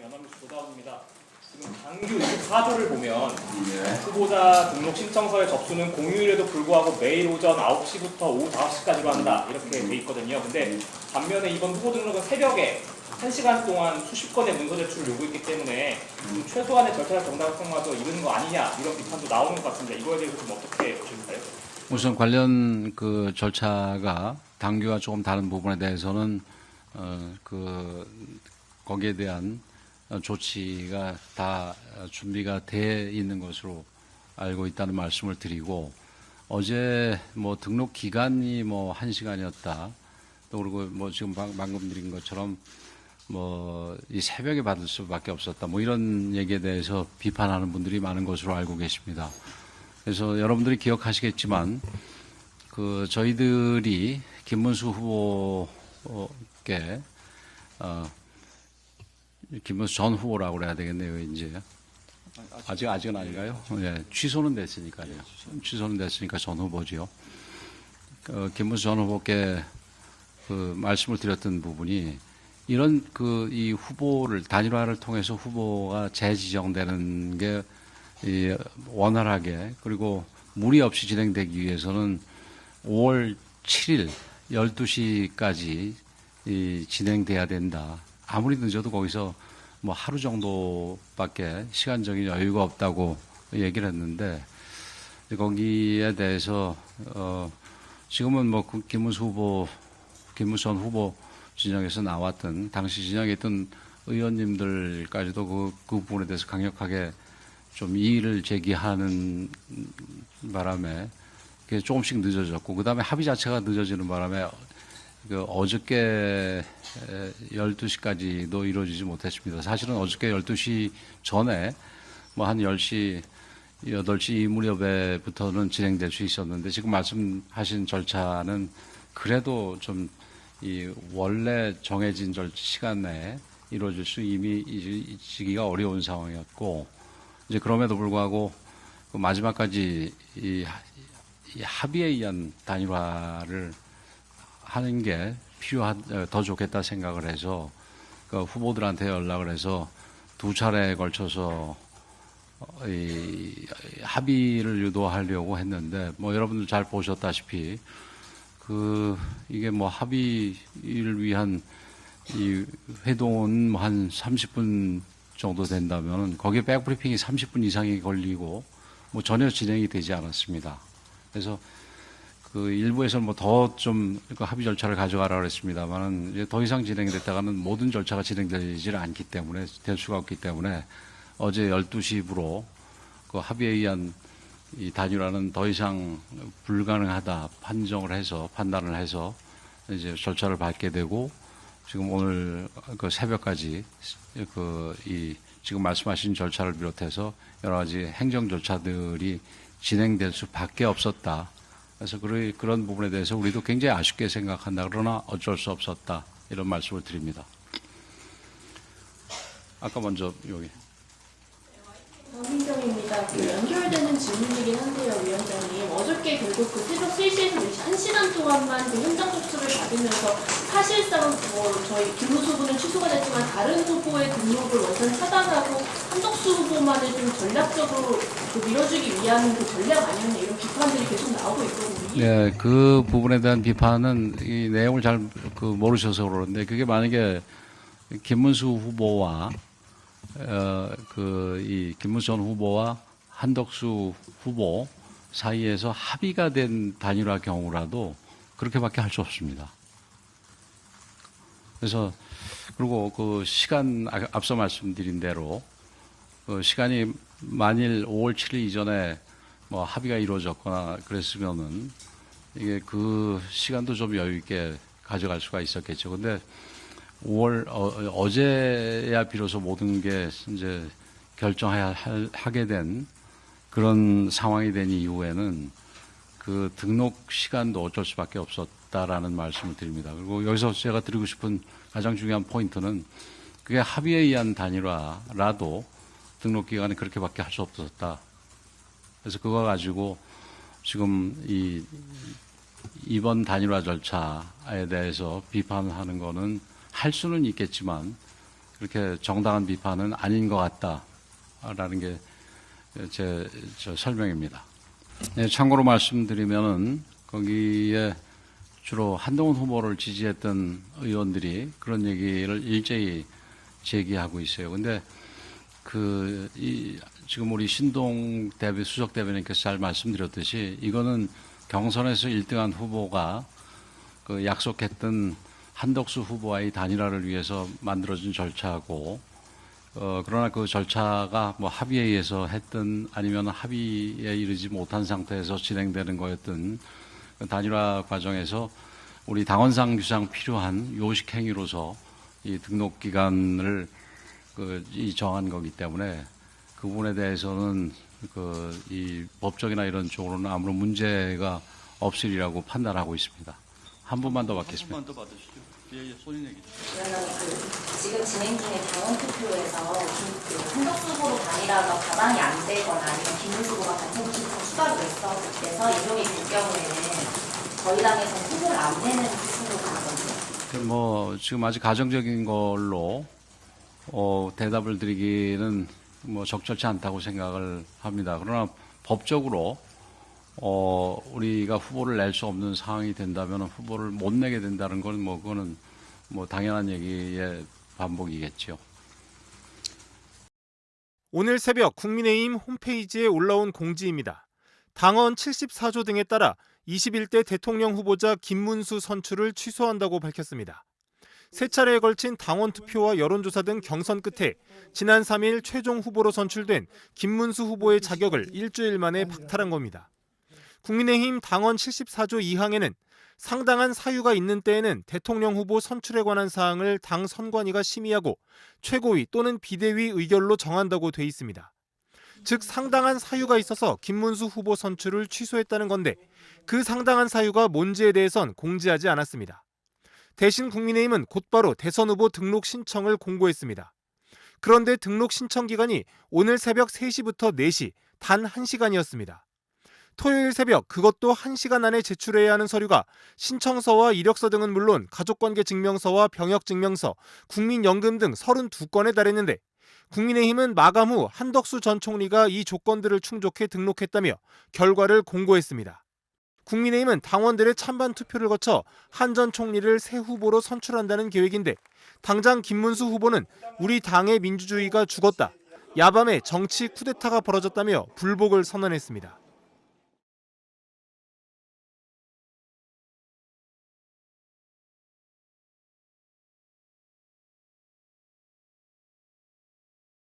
연합뉴스 조다운입니다. 지금 당규 24조를 보면 후보자 등록 신청서의 접수는 공휴일에도 불구하고 매일 오전 9시부터 오후 5시까지로 한다 이렇게 돼 있거든요. 근데 반면에 이번 후보 등록은 새벽에 1시간 동안 수십 건의 문서 제출을 요구했기 때문에 최소한의 절차적 정당성마저 이르는 거 아니냐 이런 비판도 나오는 것 같습니다. 이거에 대해서 좀 어떻게 보실까요? 우선 관련 그 절차가 당규와 조금 다른 부분에 대해서는 거기에 대한 조치가 다 준비가 돼 있는 것으로 알고 있다는 말씀을 드리고, 어제 뭐 등록 기간이 뭐 1시간이었다. 또 그리고 뭐 지금 방금 드린 것처럼 뭐 이 새벽에 받을 수밖에 없었다. 뭐 이런 얘기에 대해서 비판하는 분들이 많은 것으로 알고 계십니다. 그래서 여러분들이 기억하시겠지만 저희들이 김문수 후보께 김문수 전 후보라고 그래야 되겠네요, 이제. 아직은 아닌가요? 예, 취소는 됐으니까요. 취소는 됐으니까 전 후보지요. 김문수 전 후보께 말씀을 드렸던 부분이 이런 이 후보를 단일화를 통해서 후보가 재지정되는 게 원활하게 그리고 무리 없이 진행되기 위해서는 5월 7일 12시까지 진행돼야 된다. 아무리 늦어도 거기서 뭐 하루 정도밖에 시간적인 여유가 없다고 얘기를 했는데, 거기에 대해서 지금은 뭐 김문수 전 후보 진영에서 나왔던 당시 진영에 있던 의원님들까지도 그 부분에 대해서 강력하게 좀 이의를 제기하는 바람에 그게 조금씩 늦어졌고, 그 다음에 합의 자체가 늦어지는 바람에 어저께 12시까지도 이루어지지 못했습니다. 사실은 어저께 12시 전에 뭐 한 10시, 8시 이 무렵에부터는 진행될 수 있었는데, 지금 말씀하신 절차는 그래도 좀 원래 정해진 시간 내에 이루어질 수 이미 지기가 어려운 상황이었고, 이제 그럼에도 불구하고 마지막까지 이 합의에 의한 단일화를 하는 게 더 좋겠다 생각을 해서 후보들한테 연락을 해서 2차례에 걸쳐서 합의를 유도하려고 했는데, 뭐 여러분들 잘 보셨다시피 이게 뭐 합의를 위한 이 회동은 한 30분 정도 된다면 거기에 백브리핑이 30분 이상이 걸리고 뭐 전혀 진행이 되지 않았습니다. 그래서 일부에서는 뭐 더 좀 합의 절차를 가져가라 그랬습니다만은 이제 더 이상 진행이 됐다가는 모든 절차가 진행되지 않기 때문에 될 수가 없기 때문에 어제 12시부로 합의에 의한 이 단일화는 더 이상 불가능하다 판단을 해서 이제 절차를 밟게 되고, 지금 오늘 새벽까지 지금 말씀하신 절차를 비롯해서 여러 가지 행정 절차들이 진행될 수밖에 없었다. 그래서 그런 부분에 대해서 우리도 굉장히 아쉽게 생각한다. 그러나 어쩔 수 없었다. 이런 말씀을 드립니다. 아까 먼저 여기. 민정입니다. 연결되는 질문이긴 한데요, 위원장님. 어저께 결국 새벽 3시에서 1시간 동안만 현장 접수를 받으면서 사실상 저희 김문수 후보는 취소가 됐지만 다른 후보의 등록을 완전 차단하고 한덕수 후보만을 좀 전략적으로 밀어주기 위한 전략 아니었냐 이런 비판들이 계속 나오고 있거든요. 네, 그 부분에 대한 비판은 이 내용을 잘 모르셔서 그러는데, 그게 만약에 김문수 후보와 김문수 전 후보와 한덕수 후보 사이에서 합의가 된 단일화 경우라도 그렇게밖에 할 수 없습니다. 그래서 그리고 시간 앞서 말씀드린 대로 시간이 만일 5월 7일 이전에 뭐 합의가 이루어졌거나 그랬으면은 이게 시간도 좀 여유 있게 가져갈 수가 있었겠죠. 근데 어제야 비로소 모든 게 이제 결정하게 된 그런 상황이 된 이후에는 등록 시간도 어쩔 수밖에 없었다라는 말씀을 드립니다. 그리고 여기서 제가 드리고 싶은 가장 중요한 포인트는 그게 합의에 의한 단일화라도 등록 기간이 그렇게밖에 할 수 없었다. 그래서 그거 가지고 지금 이번 단일화 절차에 대해서 비판하는 거는 할 수는 있겠지만 그렇게 정당한 비판은 아닌 것 같다라는 게 제 설명입니다. 네, 참고로 말씀드리면은 거기에 주로 한동훈 후보를 지지했던 의원들이 그런 얘기를 일제히 제기하고 있어요. 근데 지금 우리 신동 수석 대변인께서 잘 말씀드렸듯이 이거는 경선에서 1등한 후보가 그 약속했던 한덕수 후보와의 단일화를 위해서 만들어진 절차고, 그러나 그 절차가 뭐 합의에 의해서 했든 아니면 합의에 이르지 못한 상태에서 진행되는 거였던 그 단일화 과정에서 우리 당원상 규상 필요한 요식 행위로서 이 등록 기간을 정한 거기 때문에 그 부분에 대해서는 이 법적이나 이런 쪽으로는 아무런 문제가 없으리라고 판단하고 있습니다. 한 분만 더 받겠습니다. 한 번만 더 받으시죠. 예, 손인 얘기죠. 지금 진행 중인 당원 투표에서 한덕수 후보 단일화가 가방이 안 되거나 아니면 김문수 후보가 같은 곳에서 추가로 내서 이종의 경우에는 저희 당에서 후보를 안 내는 식으로 가거든요. 뭐 지금 아직 가정적인 걸로 대답을 드리기는 뭐 적절치 않다고 생각을 합니다. 그러나 법적으로 우리가 후보를 낼 수 없는 상황이 된다면 후보를 못 내게 된다는 건 뭐 그거는 뭐 당연한 얘기의 반복이겠죠. 오늘 새벽 국민의힘 홈페이지에 올라온 공지입니다. 당헌 74조 등에 따라 21대 대통령 후보자 김문수 선출을 취소한다고 밝혔습니다. 세 차례에 걸친 당원 투표와 여론조사 등 경선 끝에 지난 3일 최종 후보로 선출된 김문수 후보의 자격을 일주일 만에 박탈한 겁니다. 국민의힘 당헌 74조 2항에는 상당한 사유가 있는 때에는 대통령 후보 선출에 관한 사항을 당 선관위가 심의하고 최고위 또는 비대위 의결로 정한다고 돼 있습니다. 즉 상당한 사유가 있어서 김문수 후보 선출을 취소했다는 건데 그 상당한 사유가 뭔지에 대해선 공지하지 않았습니다. 대신 국민의힘은 곧바로 대선 후보 등록 신청을 공고했습니다. 그런데 등록 신청 기간이 오늘 새벽 3시부터 4시 단 1시간이었습니다. 토요일 새벽 그것도 1시간 안에 제출해야 하는 서류가 신청서와 이력서 등은 물론 가족관계 증명서와 병역증명서, 국민연금 등 32건에 달했는데 국민의힘은 마감 후 한덕수 전 총리가 이 조건들을 충족해 등록했다며 결과를 공고했습니다. 국민의힘은 당원들의 찬반 투표를 거쳐 한 전 총리를 새 후보로 선출한다는 계획인데 당장 김문수 후보는 우리 당의 민주주의가 죽었다. 야밤에 정치 쿠데타가 벌어졌다며 불복을 선언했습니다.